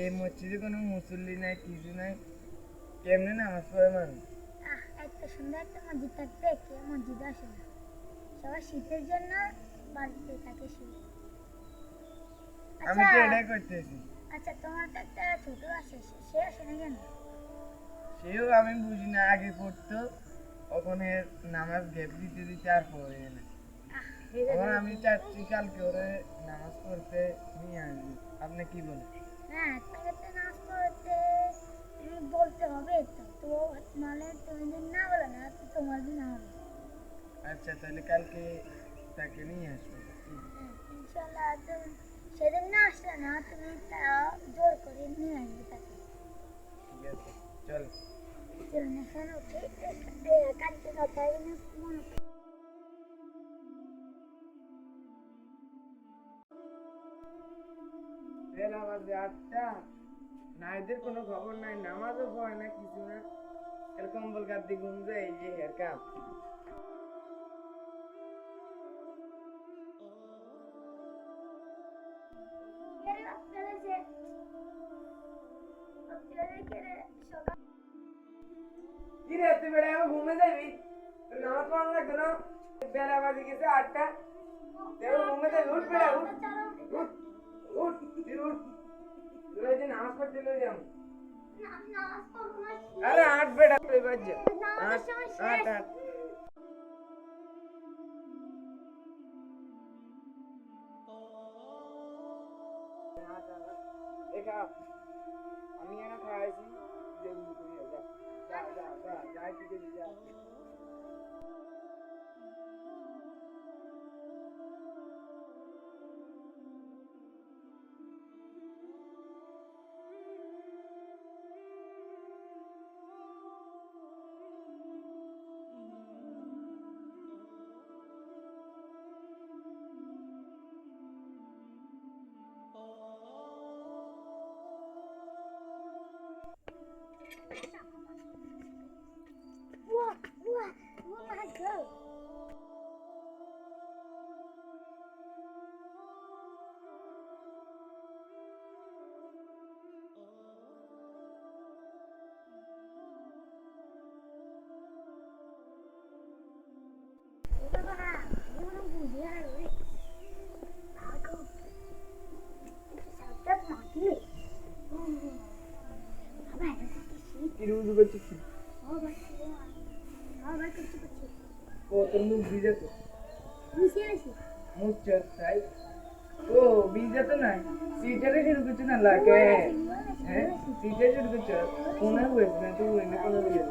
এই মসজিদে কোনো মুসল্লি নাই, কিছু নাই, কেমনে নামাজ পড়ে মানুষ? এত সুন্দর একটা মসজিদ থাকতে কেউ মসজিদে আসে না, সবাই শীতের জন্য বাড়িতে থাকে শুয়ে। আমি তো এটাই করতেছি। আচ্ছা, তোমার তো একটা ছোট আছে, সে আসে না কেন? সেও আমি বুঝি না, আগে পড়তো, ওখানে নামাজ গ্যাপ দিতে দিতে আর পড়ে না। এখন আমি চাচ্ছি কালকে ওরে নামাজ পড়তে নিয়ে আসবো। আপনি কি বলেন? হ্যাঁ, তাকে তো নামাজ পড়তে তুমি বলতে হবে, তো নাহলে তুমি যদি না বলো না তো তোমার দিন হবে। আচ্ছা, তাহলে কালকে তাকে নিয়ে আসবো। ইনশাল্লাহ। তুমি সেদিন না আসলে না, তুমি তা জোর করে নিয়ে আসবে তাকে। ঠিক আছে, চল। চলুন এখন উঠে কালকে কথা মনে বেলা বাজে 8টা, নাইদের কোনো খবর নাই, নামাজও পড়ে না, কিছু না, এর কম্বল গাদ্দি ঘুম যায়, এই যে এর কাম। কি রে তুই বেড়া আমি ঘুমে যাবি? তোর নামাজ পড়ানো লাগবে না? বেলা বাজে গেছে 8টা, তুই ঘুমে যাবি? উঠ বেড়া, উঠ উঠ উঠ, তুই উঠ, তুই যে নামাজ পড়তে লই যাম। আরে 8 বেড়া তুই বাজে 8 দেখা, আমি এনে খাইছি, যে উঠে যা যা যা যা যা ঠিক আছে যা। Oh my God. কিরুজু করছিস? ও তোর মুখ ভিজে তো, মুখ চল তাই। ও ভিজে তো নাই, সিটারে শুরু করছে না লাগে। হ্যাঁ, সিটারে শুরু করছে, কোনে হয়েছে না তুই, না কোনো ভিজে।